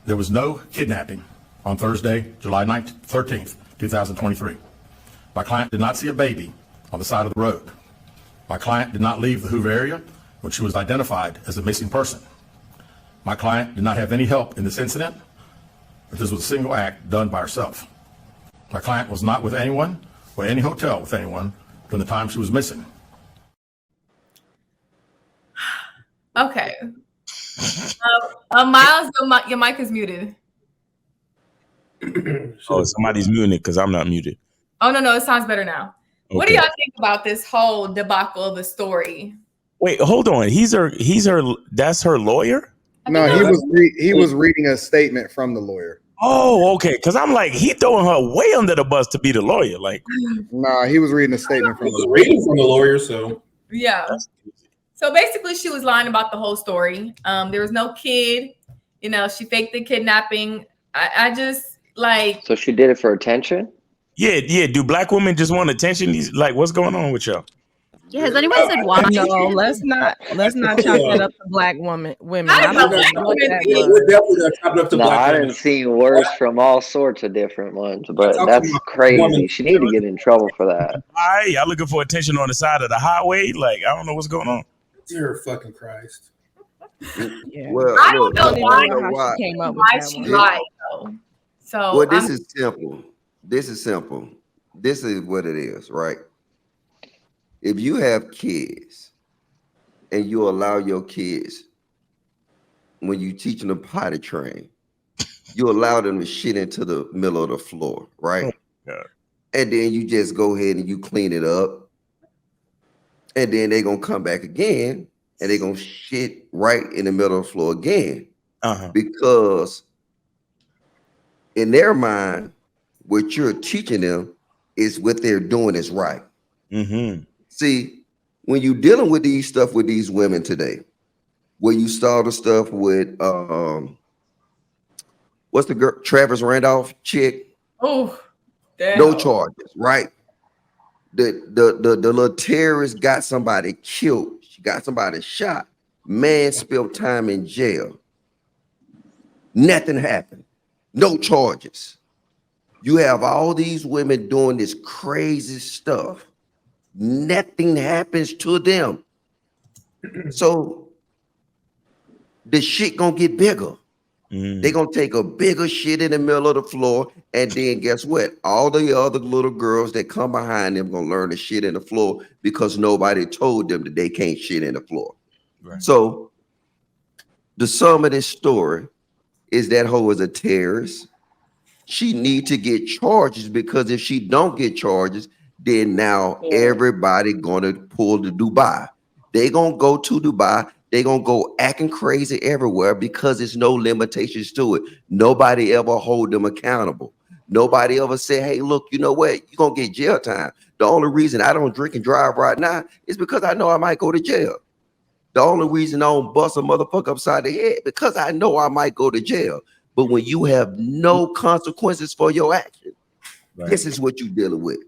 There was no kidnapping on Thursday, July 13th, 2023. My client did not see a baby on the side of the road. My client did not leave the Hoover area when she was identified as a missing person. My client did not have any help in this incident, but this was a single act done by herself. My client was not with anyone or any hotel with anyone during the time she was missing. Okay. Miles, your mic is muted. Oh, somebody's muting it because I'm not muted. Oh, no, it sounds better now. Okay. What do y'all think about this whole debacle of the story? Wait, hold on. That's her lawyer? No, he was reading a statement from the lawyer. Oh, okay. Because I'm like, he throwing her way under the bus to be the lawyer. Like, nah, he was reading a statement from the lawyer. Reading from the lawyer, so yeah. So basically, she was lying about the whole story. There was no kid. You know, she faked the kidnapping. I just like. So she did it for attention? Yeah. Do black women just want attention? Like, what's going on with y'all? Yeah, has anyone said why? No, let's not chalk that up to black women. I don't know what that was. I didn't see worse from all sorts of different ones, but that's crazy. She need to get in trouble for that. Why? Y'all looking for attention on the side of the highway? Like, I don't know what's going on. Dear fucking Christ. Yeah. Well, I don't know why she came up with why that she one. lied though. So well, this is simple. This is what it is, right? If you have kids and you allow your kids, when you teaching them potty train, you allow them to shit into the middle of the floor, right? Yeah. And then you just go ahead and you clean it up. And then they're going to come back again and they're going to shit right in the middle of the floor again. Because in their mind, what you're teaching them is what they're doing is right. Mm-hmm. See, when you're dealing with these stuff with these women today, where you saw the stuff with what's the girl, Travis Randolph chick? Oh, damn. No charges, right? The little terrorist got somebody killed. She got somebody shot. Man spent time in jail. Nothing happened. No charges. You have all these women doing this crazy stuff. Nothing happens to them. So the shit gonna get bigger. They're gonna take a bigger shit in the middle of the floor, and then guess what? All the other little girls that come behind them gonna learn to shit in the floor because nobody told them that they can't shit in the floor. Right. So the sum of this story is that hoe is a terrorist. She need to get charges, because if she don't get charges, then now everybody gonna pull to Dubai. They gonna go to Dubai. They gonna go acting crazy everywhere because there's no limitations to it. Nobody ever hold them accountable. Nobody ever say, hey, look, you know what? You're gonna get jail time. The only reason I don't drink and drive right now is because I know I might go to jail. The only reason I don't bust a motherfucker upside the head because I know I might go to jail. But when you have no consequences for your action, this is what you're dealing with.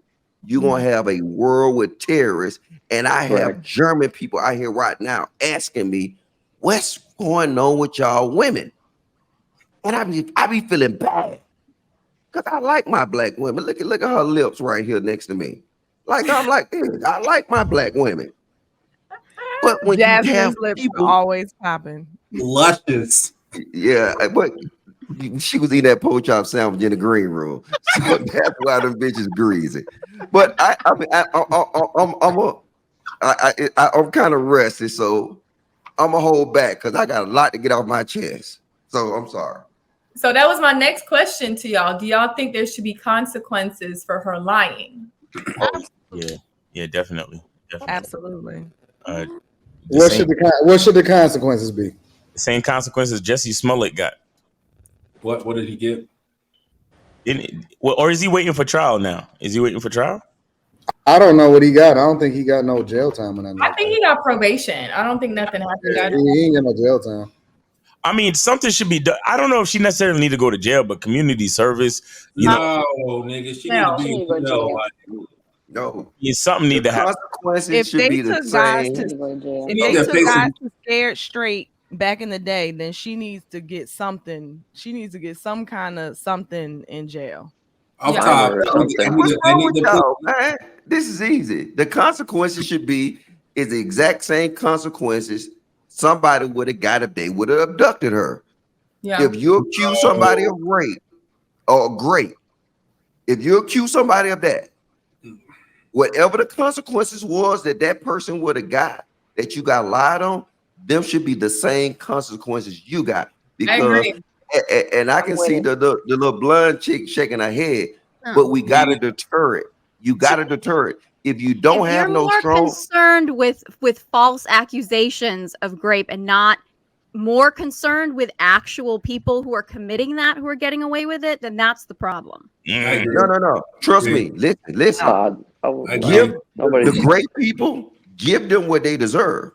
You're going to have a world with terrorists. And I have German people out here right now asking me, what's going on with y'all women? And I be feeling bad because I like my black women. Look at her lips right here next to me. Like, I'm like, I like my black women. But when Jasmine's you have lips people always popping. Luscious. Yeah, but she was eating that pork chop sandwich in the green room. So that's why them bitches greasy. But I'm kind of rested, so I'm gonna hold back because I got a lot to get off my chest. So I'm sorry. So that was my next question to y'all. Do y'all think there should be consequences for her lying? Yeah, definitely. Absolutely. What should the consequences be? The same consequences Jesse Smollett got. What did he get? Or is he waiting for trial now? Is he waiting for trial? I don't know what he got. I don't think he got no jail time or nothing. I think he got probation. I don't think nothing happened. He ain't got no jail time. I mean, something should be done. I don't know if she necessarily need to go to jail, but community service. No, nigga, she need to be in jail. No, something need to happen. Consequences If should they be the took guys same. to scared straight back in the day, then she needs to get something. She needs to get some kind of something in jail. Off Yeah. top, Or something. What's they wrong need with to y'all, man? This is easy. The consequences should be is the exact same consequences somebody would have got if they would have abducted her. Yeah. If you accuse somebody of rape or grape, if you accuse somebody of that, whatever the consequences was that person would have got, that you got lied on, them should be the same consequences you got. I Because agree. and I can see the little blonde chick shaking her head, but we gotta deter it. You gotta deter it. If you don't If have you're no more strong, concerned with false accusations of grape and not more concerned with actual people who are committing that, who are getting away with it, then that's the problem. I agree. no. Trust me. Listen. I Give agree. the great people, give them what they deserve.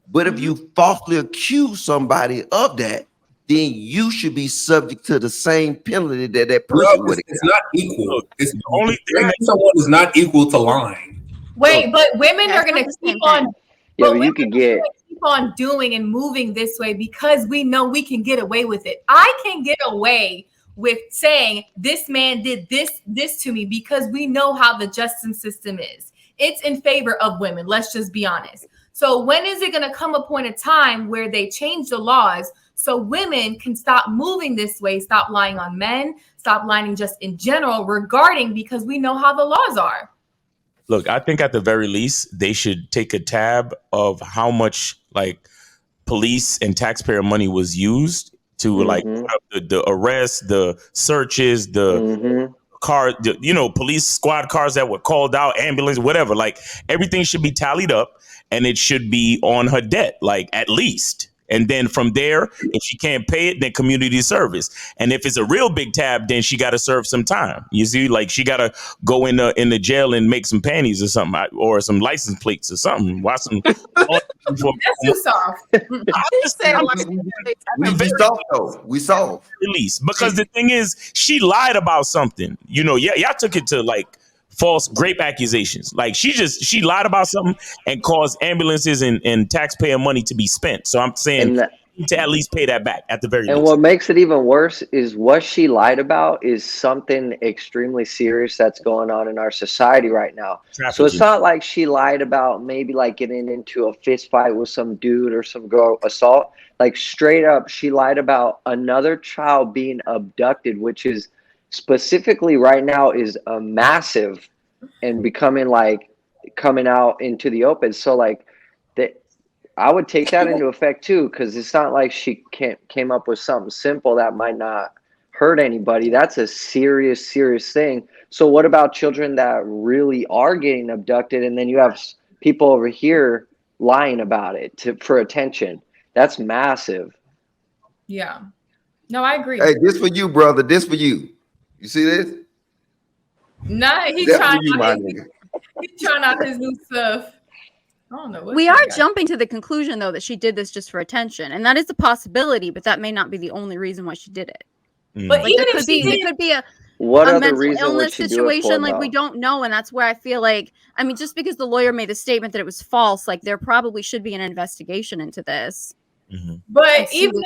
But if you falsely accuse somebody of that, then you should be subject to the same penalty that person would. It's not equal. It's The only thing that someone is not equal to lying. Wait, but women Yeah, are it's going not to the same keep on. thing. Yeah, But but you women could are get gonna keep on doing and moving this way because we know we can get away with it. I can get away with saying this man did this to me because we know how the justice system is. It's in favor of women. Let's just be honest. So when is it going to come a point in time where they change the laws so women can stop moving this way, stop lying on men, stop lying just in general regarding because we know how the laws are. Look, I think at the very least, they should take a tab of how much like police and taxpayer money was used to like put up the arrests, the searches, the car, police squad cars that were called out, ambulance, whatever. Like everything should be tallied up and it should be on her debt, like at least. And then from there, if she can't pay it, then community service. And if it's a real big tab, then she got to serve some time. You see, like she got to go in the jail and make some panties or something, or some license plates or something. Watch some. That's too soft. We saw. Release, because the thing is, she lied about something. Y'all took it to like false grape accusations. Like she lied about something and caused ambulances and taxpayer money to be spent. So I'm saying to at least pay that back at the very least. And what makes it even worse is what she lied about is something extremely serious that's going on in our society right now. So it's not like she lied about maybe like getting into a fist fight with some dude or some girl assault. Like straight up, she lied about another child being abducted, which is specifically right now is a massive and becoming like coming out into the open. So like that, I would take that into effect too, because it's not like she came up with something simple that might not hurt anybody. That's a serious thing. So what about children that really are getting abducted, and then you have people over here lying about it for attention? That's massive. Yeah. No, I agree. Hey, this for you, brother. This for you. You see this? Nah, he's trying out his new stuff. I don't know. We are jumping to the conclusion, though, that she did this just for attention, and that is a possibility, but that may not be the only reason why she did it. But like, even there could be a mental illness situation, like we don't know, and that's where I feel like, I mean, just because the lawyer made the statement that it was false, like there probably should be an investigation into this. But even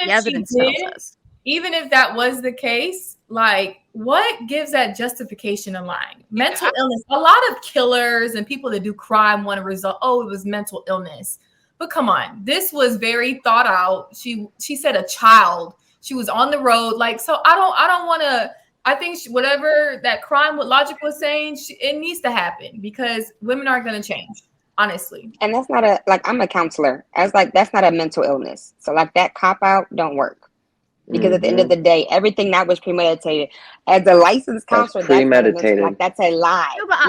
if that was the case, like what gives that justification in line? Mental illness. A lot of killers and people that do crime want to result, it was mental illness. But come on, this was very thought out. She said a child. She was on the road. Like, so I don't want to, I think whatever that crime with Logic was saying, it needs to happen because women aren't going to change, honestly. And that's not I'm a counselor. That's not a mental illness. So like that cop out don't work. Because at the end of the day, everything that was premeditated. As a licensed counselor, that's a lie. No, but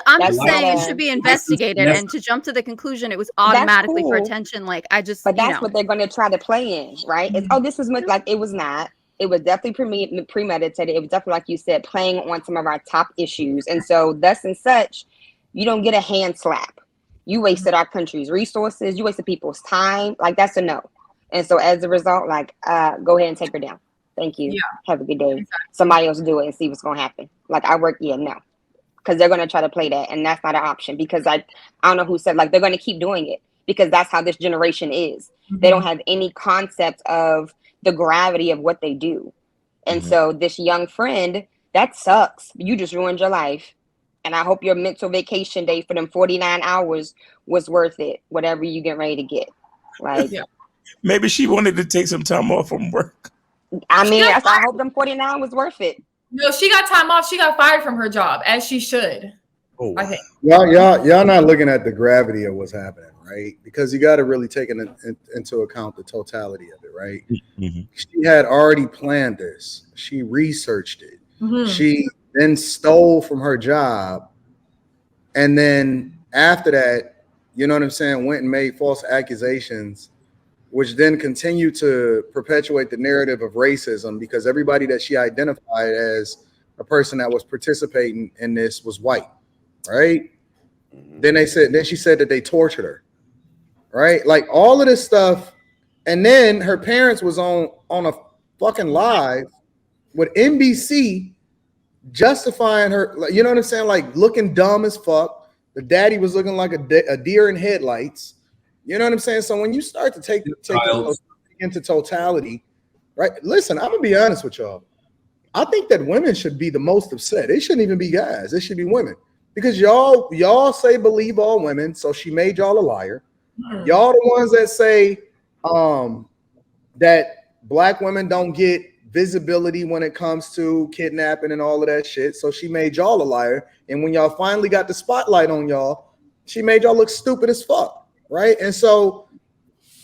I'm just saying it should be investigated, and to jump to the conclusion it was automatically for attention. Like but that's what they're going to try to play in, right? This was like it was not. It was definitely premeditated. It was definitely, like you said, playing on some of our top issues, and so thus and such, you don't get a hand slap. You wasted our country's resources. You wasted people's time. Like that's a no. And so as a result, go ahead and take her down. Thank you. Yeah. Have a good day. Exactly. Somebody else do it and see what's going to happen. Like I work, no. Because they're going to try to play that. And that's not an option because I don't know who said, they're going to keep doing it because that's how this generation is. They don't have any concept of the gravity of what they do. And so this young friend, that sucks. You just ruined your life. And I hope your mental vacation day for them 49 hours was worth it, whatever you get ready to get. Like, maybe she wanted to take some time off from work. I mean, I hope them 49 was worth it. No, she got time off. She got fired from her job, as she should. Oh, I think. Y'all not looking at the gravity of what's happening, right? Because you got to really take into account the totality of it, right? Mm-hmm. She had already planned this. She researched it. Mm-hmm. She then stole from her job, and then after that, you know what I'm saying, went and made false accusations, which then continued to perpetuate the narrative of racism, because everybody that she identified as a person that was participating in this was white, right? Then she said that they tortured her, right? Like all of this stuff. And then her parents was on a fucking live with NBC justifying her, you know what I'm saying? Like looking dumb as fuck. The daddy was looking like a deer in headlights. You know what I'm saying? So when you start to take into totality, right? Listen, I'm gonna be honest with y'all. I think that women should be the most upset. It shouldn't even be guys. It should be women, because y'all say believe all women. So she made y'all a liar. Y'all the ones that say that black women don't get visibility when it comes to kidnapping and all of that shit. So she made y'all a liar. And when y'all finally got the spotlight on y'all, she made y'all look stupid as fuck. Right. And so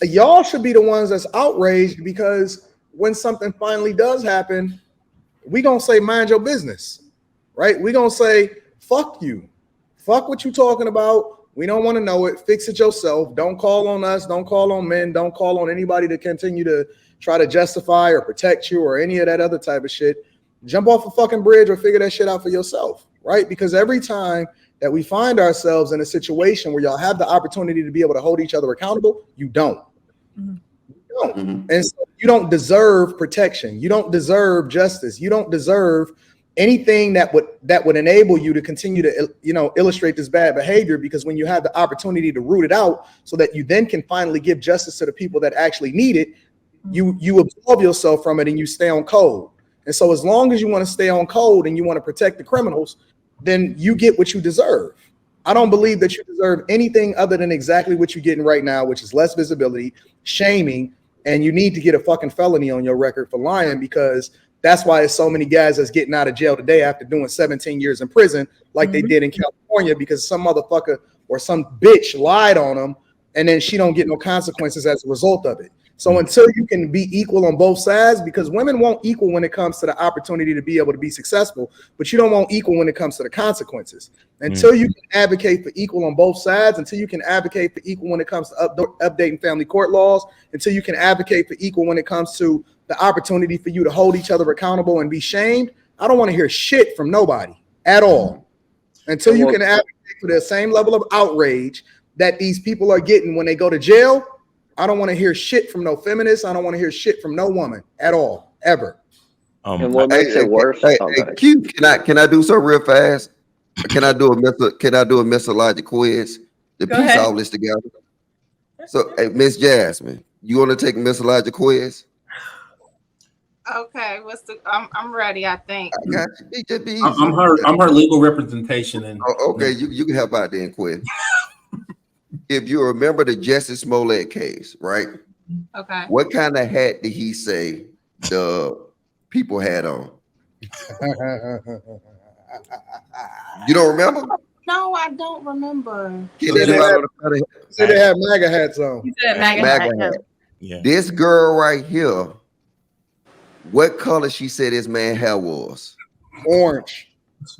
y'all should be the ones that's outraged, because when something finally does happen, we gonna say mind your business. Right. We gonna say fuck you. Fuck what you talking about. We don't want to know it. Fix it yourself. Don't call on us. Don't call on men. Don't call on anybody to continue to try to justify or protect you or any of that other type of shit. Jump off a fucking bridge or figure that shit out for yourself. Right. Because every time that we find ourselves in a situation where y'all have the opportunity to be able to hold each other accountable, you don't. You don't. And so you don't deserve protection. You don't deserve justice. You don't deserve anything that would enable you to continue to, illustrate this bad behavior, because when you have the opportunity to root it out so that you then can finally give justice to the people that actually need it, you absolve yourself from it and you stay on code. And so as long as you want to stay on code and you want to protect the criminals, then you get what you deserve. I don't believe that you deserve anything other than exactly what you're getting right now, which is less visibility, shaming, and you need to get a fucking felony on your record for lying, because that's why there's so many guys that's getting out of jail today after doing 17 years in prison, like they did in California, because some motherfucker or some bitch lied on them, and then she don't get no consequences as a result of it. So until you can be equal on both sides, because women won't equal when it comes to the opportunity to be able to be successful, but you don't want equal when it comes to the consequences. Until you can advocate for equal on both sides, until you can advocate for equal when it comes to updating family court laws, until you can advocate for equal when it comes to the opportunity for you to hold each other accountable and be shamed, I don't want to hear shit from nobody at all. Until you can advocate for the same level of outrage that these people are getting when they go to jail, I don't want to hear shit from no feminists. I don't want to hear shit from no woman at all, ever. And what makes it worse? Q, can I do something real fast? Can I do a methodologic quiz to piece all this together? So, hey, Miss Jasmine, you want to take a methodologic quiz? Okay, I'm ready, I think. I got you. I'm her legal representation. And okay, you can help out then, Quinn. If you remember the Justice Smollett case, right? Okay. What kind of hat did he say the people had on? You don't remember? No, I don't remember. They had MAGA hats on. He said MAGA hat. Yeah. This girl right here, what color she said this man hair was? Orange.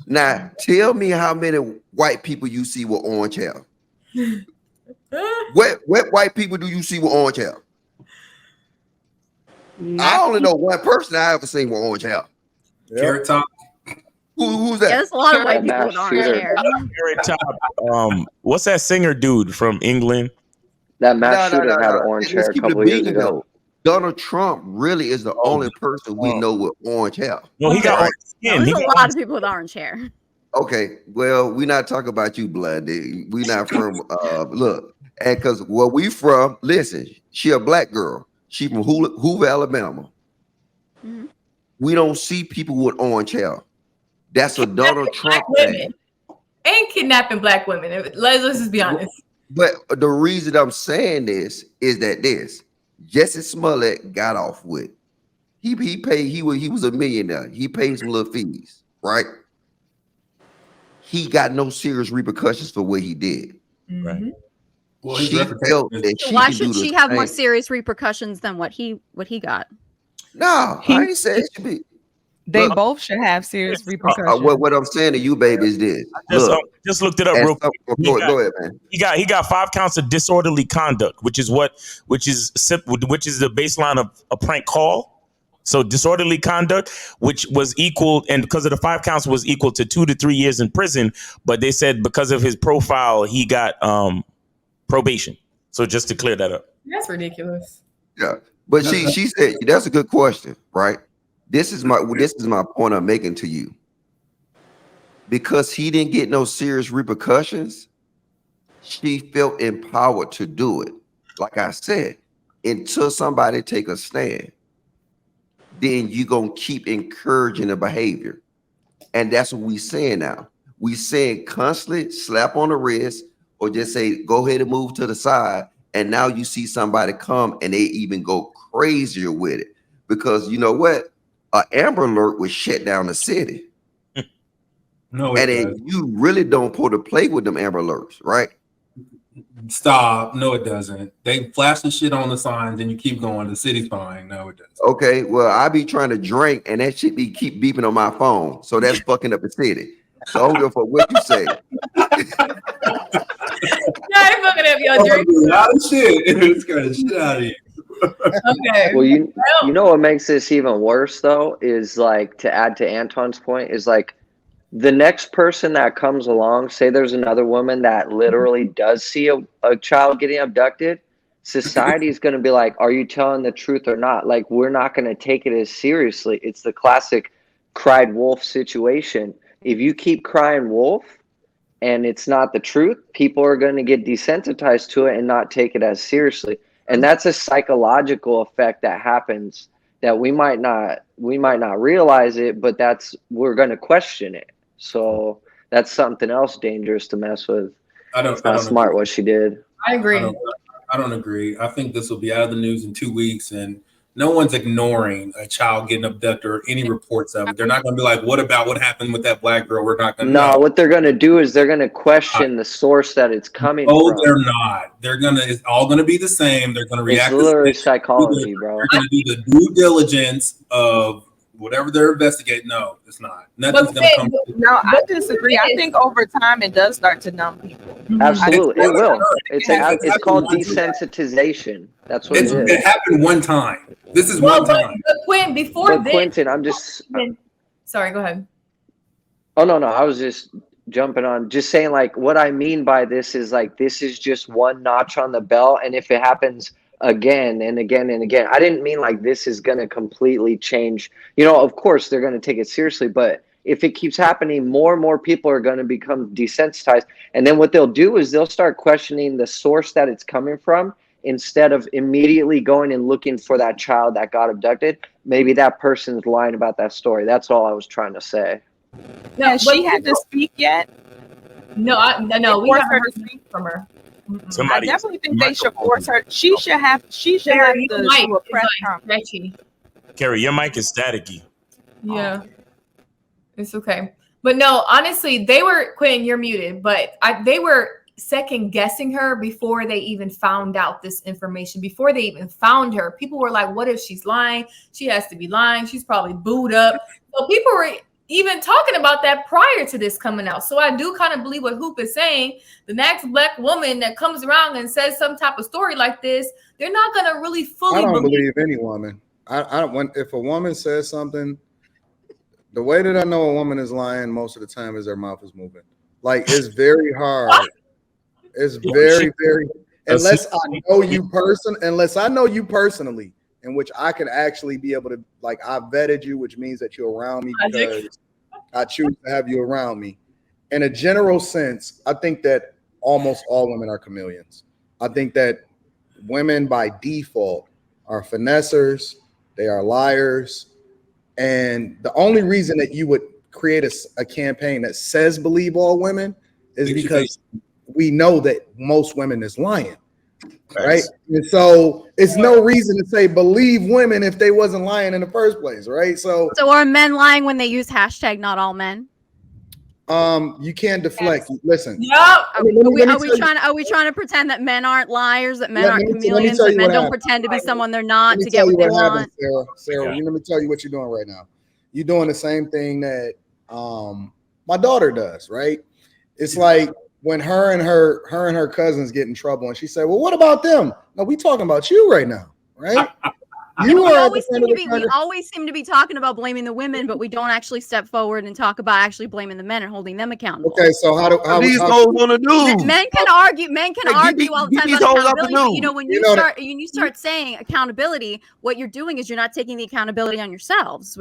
Now, tell me how many white people you see with orange hair. What white people do you see with orange hair? I only know one person I ever seen with orange hair. Carrot Top. Who's that? Yeah, there's a lot of white people with orange hair. Carrot Top. What's that singer dude from England? That mass shooter had orange hair a couple years ago. Donald Trump really is the only person we know with orange hair. No, he got orange skin. There's a lot of people with orange hair. Okay, well, we're not talking about you, blood. We're not from look. And because where we from, listen, she a black girl. She from Hoover, Alabama. Mm-hmm. We don't see people with orange hair. That's a Donald Trump thing. Ain't kidnapping black women. Let's just be honest. But the reason I'm saying this is that Jesse Smollett got off with. He paid, he was a millionaire. He paid some little fees, right? He got no serious repercussions for what he did. Mm-hmm. Well, she felt that why should she have more serious repercussions than what he got? No, I ain't saying it should be. They both should have serious repercussions. What I'm saying to you, baby, is this. Just looked it up real quick. Go ahead, man. He got 5 counts of disorderly conduct, which is the baseline of a prank call. So disorderly conduct, which was equal, and because of the 5 counts, was equal to 2 to 3 years in prison. But they said because of his profile, he got probation. So just to clear that up. That's ridiculous. Yeah, but she said that's a good question, right? This is my point I'm making to you. Because he didn't get no serious repercussions, she felt empowered to do it. Like I said, until somebody take a stand, then you're going to keep encouraging the behavior. And that's what we saying now. We saying constantly slap on the wrist or just say, go ahead and move to the side. And now you see somebody come and they even go crazier with it. Because you know what? An Amber Alert would shut down the city. No, and then you really don't put to play with them Amber Alerts, right? Stop. No, it doesn't. They flash the shit on the signs and you keep going. The city's fine. No, it doesn't. Okay, well, I be trying to drink and that shit keep beeping on my phone. So that's fucking up the city. So I don't give a fuck what you say. Yeah, I'm fucking up your drink. A lot of shit. It's got shit out of you. Okay. Well, you know what makes this even worse though is like, to add to Anton's point, is like the next person that comes along, say there's another woman that literally does see a child getting abducted, society is going to be like, are you telling the truth or not? Like, we're not going to take it as seriously. It's the classic cried wolf situation. If you keep crying wolf and it's not the truth, people are going to get desensitized to it and not take it as seriously. And that's a psychological effect that happens that we might not realize it, but we're going to question it. So that's something else dangerous to mess with. It's not smart what she did. I agree. I don't agree. I think this will be out of the news in 2 weeks, and no one's ignoring a child getting abducted or any reports of it. They're not going to be like, what about what happened with that black girl? We're not going to know. What they're going to do is they're going to question the source that it's coming from. They're not. It's all going to be the same. They're going to react. It's literally psychology, bro. They're going to do the due diligence of whatever they're investigating. No, it's not. Nothing's going to come. No, I disagree. I think over time it does start to numb people. Absolutely, it will. It's called desensitization. That's what it is. It happened one time. This is one time. But Quentin, I'm just. Sorry, go ahead. Oh no, I was just jumping on, just saying like what I mean by this is like this is just one notch on the belt, and if it happens again and again and again, I didn't mean like this is going to completely change. Of course they're going to take it seriously, but if it keeps happening, more and more people are going to become desensitized, and then what they'll do is they'll start questioning the source that it's coming from. Instead of immediately going and looking for that child that got abducted, maybe that person's lying about that story. That's all I was trying to say. No, has she had to speak yet? No, we haven't heard to speak from her. I definitely think they should force her. She should have to do a press conference. Carrie, your mic is staticky. Yeah, it's okay. But no, honestly, Quentin, you're muted, but they were second guessing her before they even found out this information, before they even found her. People were like, what if she's lying? She has to be lying. She's probably booed up. So people were even talking about that prior to this coming out. So I do kind of believe what Hoop is saying. The next black woman that comes around and says some type of story like this, they're not going to really fully believe any woman. If a woman says something, the way that I know a woman is lying most of the time is their mouth is moving. Like, it's very hard. It's very, very, unless I know you personally, in which I can actually be able to, like, I vetted you, which means that you're around me because I choose to have you around me. In a general sense, I think that almost all women are chameleons. I think that women by default are finessers, they are liars, and the only reason that you would create a campaign that says believe all women is because we know that most women is lying, right? And so it's no reason to say believe women if they wasn't lying in the first place, right? So are men lying when they use hashtag not all men? You can't deflect. Listen. No. Are we trying to pretend that men aren't liars, that men aren't chameleons, that men don't pretend to be someone they're not to get what they want? Sarah, let me tell you what you're doing right now. You're doing the same thing that my daughter does, right? It's like when her and her cousins get in trouble, and she said, "Well, what about them?" No, we talking about you right now, right? We always seem to be talking about blaming the women, but we don't actually step forward and talk about actually blaming the men and holding them accountable. Okay, so how these hoes on the news? Men can argue all the time about accountability. But you know, when you start saying accountability, what you're doing is you're not taking the accountability on yourselves.